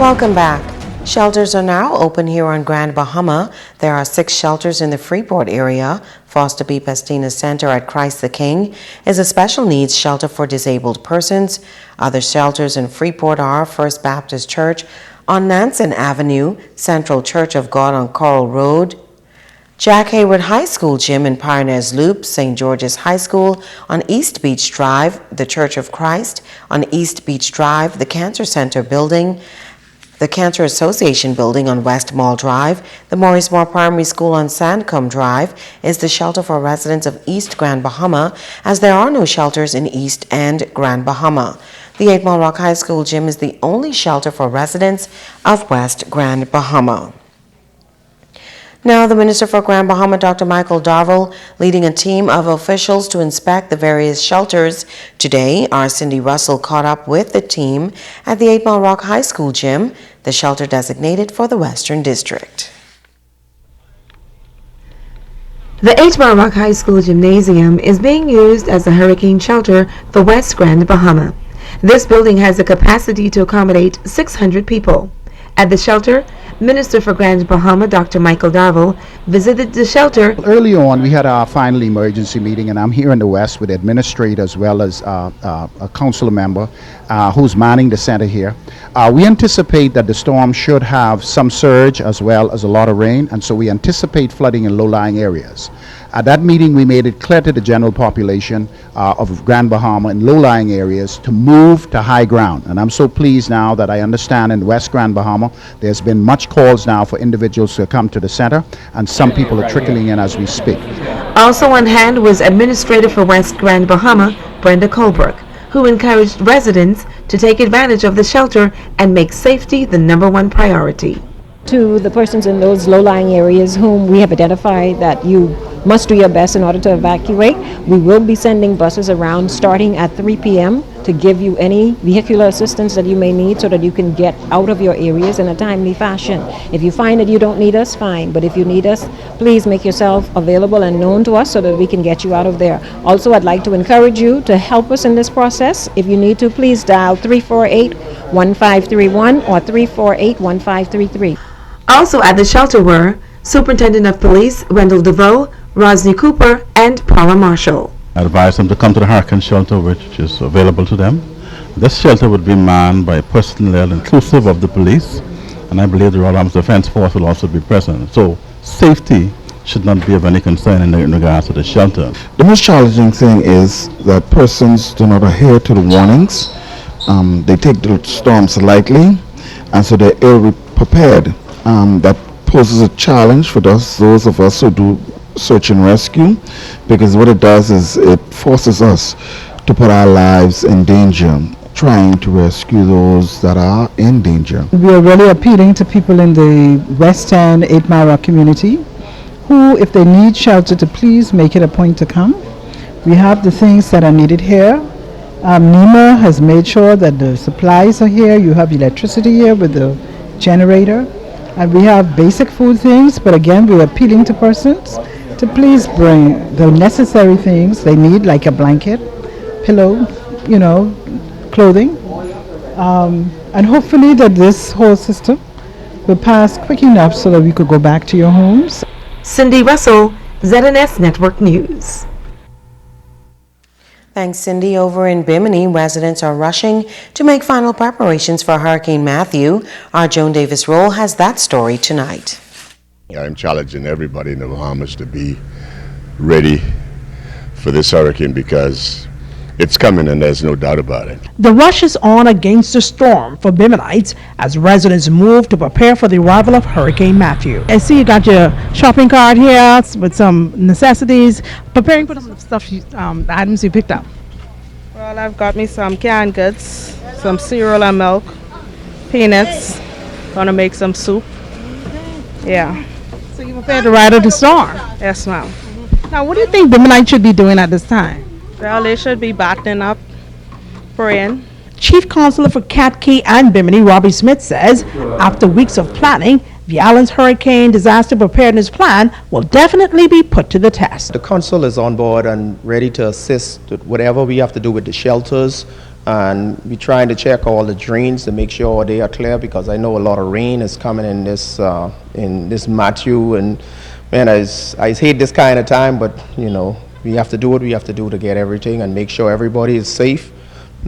Welcome back. Shelters are now open here on Grand Bahama. There are 6 shelters in the Freeport area. Foster B. Pestina Center at Christ the King is a special needs shelter for disabled persons. Other shelters in Freeport are First Baptist Church on Nansen Avenue, Central Church of God on Coral Road, Jack Hayward High School Gym in Pioneers Loop, St. George's High School on East Beach Drive, the Church of Christ on East Beach Drive, the Cancer Center Building, the Cancer Association Building on West Mall Drive. The Maurice Moore Primary School on Sandcombe Drive is the shelter for residents of East Grand Bahama, as there are no shelters in East and Grand Bahama. The 8 Mile Rock High School Gym is the only shelter for residents of West Grand Bahama. Now, the Minister for Grand Bahama, Dr. Michael Darville, leading a team of officials to inspect the various shelters. Today, our Cindy Russell caught up with the team at the 8 Mile Rock High School Gym, the shelter designated for the Western District. The 8 Mile Rock High School Gymnasium is being used as a hurricane shelter for West Grand Bahama. This building has the capacity to accommodate 600 people. At the shelter, Minister for Grand Bahama, Dr. Michael Darville, visited the shelter. Early on, we had our final emergency meeting, and I'm here in the West with the administrator as well as a council member who's manning the center here. We anticipate that the storm should have some surge as well as a lot of rain, and so we anticipate flooding in low-lying areas. At that meeting, we made it clear to the general population of Grand Bahama in low-lying areas to move to high ground. And I'm so pleased now that I understand in West Grand Bahama, there's been much calls now for individuals to come to the center, and some people are trickling in as we speak. Also on hand was Administrator for West Grand Bahama, Brenda Colbrook, who encouraged residents to take advantage of the shelter and make safety the #1 priority. To the persons in those low-lying areas whom we have identified that you must do your best in order to evacuate, we will be sending buses around starting at 3 p.m. to give you any vehicular assistance that you may need so that you can get out of your areas in a timely fashion. If you find that you don't need us, fine, but if you need us, please make yourself available and known to us so that we can get you out of there. Also, I'd like to encourage you to help us in this process. If you need to, please dial 348-1531 or 348-1533. Also at the shelter were Superintendent of Police Wendell DeVoe, Rosny Cooper, and Paula Marshall. I advise them to come to the hurricane shelter, which is available to them. This shelter would be manned by personnel inclusive of the police, and I believe the Royal Armed Defense Force will also be present. So safety should not be of any concern in regards to the shelter. The most challenging thing is that persons do not adhere to the warnings. They take the storms lightly, and so they're ill-prepared. That poses a challenge for those of us who do search and rescue, because what it does is it forces us to put our lives in danger trying to rescue those that are in danger. We are really appealing to people in the West End 8 Mile Rock community who, if they need shelter, to please make it a point to come. We have the things that are needed here. NEMA has made sure that the supplies are here. You have electricity here with the generator. And we have basic food things, but again, we're appealing to persons to please bring the necessary things they need, like a blanket, pillow, clothing. And hopefully that this whole system will pass quick enough so that we could go back to your homes. Cindy Russell, ZNS Network News. Thanks, Cindy. Over in Bimini, residents are rushing to make final preparations for Hurricane Matthew. Our Joan Davis Roll has that story tonight. I'm challenging everybody in the Bahamas to be ready for this hurricane because it's coming and there's no doubt about it. The rush is on against the storm for Biminites as residents move to prepare for the arrival of Hurricane Matthew. I see you got your shopping cart here with some necessities, preparing for the stuff, the items you picked up. Well, I've got me some canned goods, some cereal and milk, peanuts, gonna make some soup. Yeah. So you prepared to ride the storm? Yes, ma'am. Now, what do you think Biminites should be doing at this time? Well, they should be battening up, praying. Chief Counselor for Cat Key and Bimini, Robbie Smith, says after weeks of planning, the island's hurricane disaster preparedness plan will definitely be put to the test. The council is on board and ready to assist with whatever we have to do with the shelters, and we're trying to check all the drains to make sure they are clear, because I know a lot of rain is coming in this Matthew, and man, I hate this kind of time, but you know, we have to do what we have to do to get everything and make sure everybody is safe,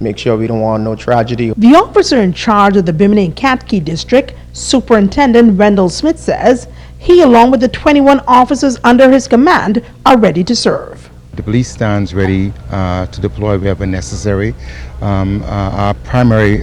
make sure we don't want no tragedy. The officer in charge of the Bimini and Kankakee District, Superintendent Wendell Smith, says he, along with the 21 officers under his command, are ready to serve. The police stands ready to deploy wherever necessary. Our primary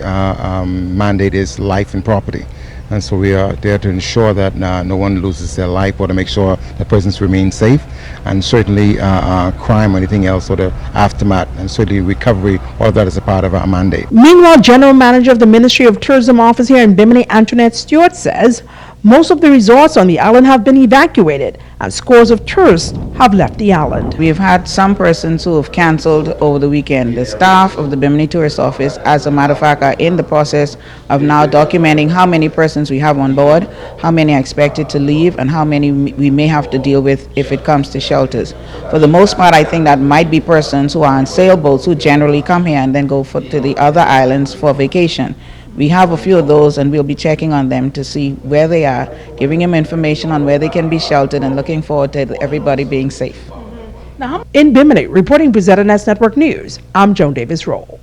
mandate is life and property, and so we are there to ensure that no one loses their life, or to make sure that persons remain safe, and certainly crime or anything else, or the aftermath, and certainly recovery, all of that is a part of our mandate. Meanwhile, General Manager of the Ministry of Tourism office here in Bimini, Antoinette Stewart, says most of the resorts on the island have been evacuated, and scores of tourists have left the island. We've had some persons who have canceled over the weekend. The staff of the Bimini Tourist Office, as a matter of fact, are in the process of now documenting how many persons we have on board, how many are expected to leave, and how many we may have to deal with if it comes to shelters. For the most part, I think that might be persons who are on sailboats who generally come here and then go to the other islands for vacation. We have a few of those, and we'll be checking on them to see where they are, giving them information on where they can be sheltered, and looking forward to everybody being safe. Now, in Bimini, reporting for ZNS Network News, I'm Joan Davis Roll.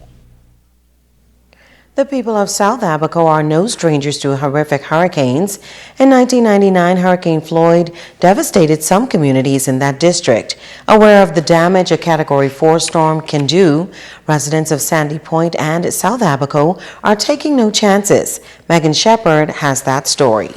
The people of South Abaco are no strangers to horrific hurricanes. In 1999, Hurricane Floyd devastated some communities in that district. Aware of the damage a Category 4 storm can do, residents of Sandy Point and South Abaco are taking no chances. Megan Shepard has that story.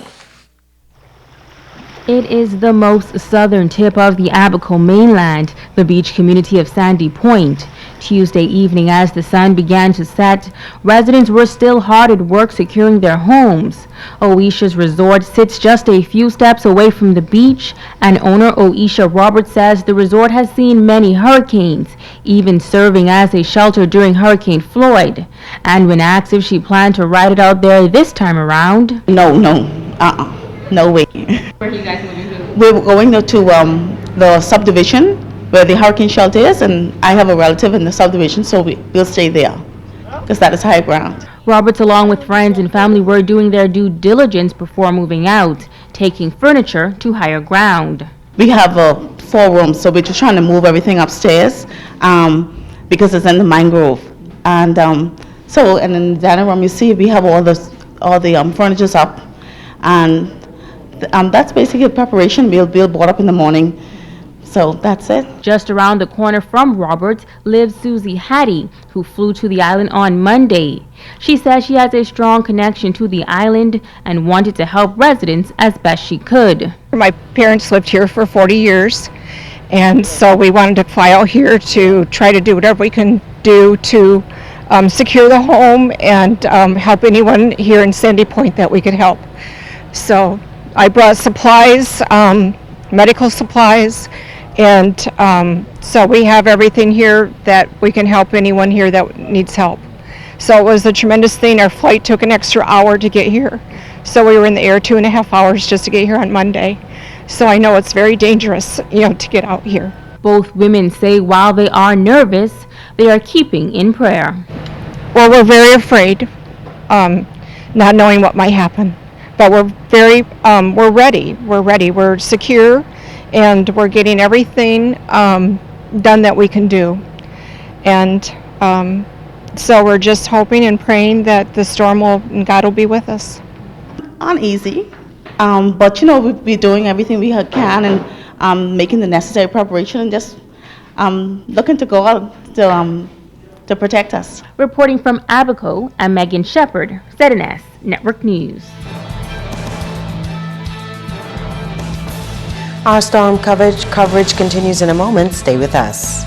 It is the most southern tip of the Abaco mainland, the beach community of Sandy Point. Tuesday evening, as the sun began to set, residents were still hard at work securing their homes. Oisha's resort sits just a few steps away from the beach, and owner Oisha Roberts says the resort has seen many hurricanes, even serving as a shelter during Hurricane Floyd. And when asked if she planned to ride it out there this time around, No way. where are you guys moving to? We're going to the subdivision where the hurricane shelter is, and I have a relative in the subdivision, so we'll stay there because that is high ground. Roberts, along with friends and family, were doing their due diligence before moving out, taking furniture to higher ground. We have 4 rooms, so we're just trying to move everything upstairs because it's in the mangrove. And so, and in the dining room, you see we have all the furniture's up, and that's basically preparation. We'll board up in the morning. So that's it. Just around the corner from Roberts lives Susie Hattie, who flew to the island on Monday. She says she has a strong connection to the island and wanted to help residents as best she could. My parents lived here for 40 years, and so we wanted to fly out here to try to do whatever we can do to secure the home and help anyone here in Sandy Point that we could help. So I brought supplies, medical supplies, and so we have everything here that we can help anyone here that needs help. So it was a tremendous thing. Our flight took an extra hour to get here. So we were in the air 2.5 hours just to get here on Monday. So I know it's very dangerous, to get out here. Both women say while they are nervous, they are keeping in prayer. Well, we're very afraid, not knowing what might happen. But we're ready. We're secure, and we're getting everything done that we can do. And so we're just hoping and praying that the storm and God will be with us. Uneasy, but we're doing everything we can and making the necessary preparation and just looking to God to protect us. Reporting from Abaco, I'm Megan Shepard, ZNS Network News. Our storm coverage continues in a moment. Stay with us.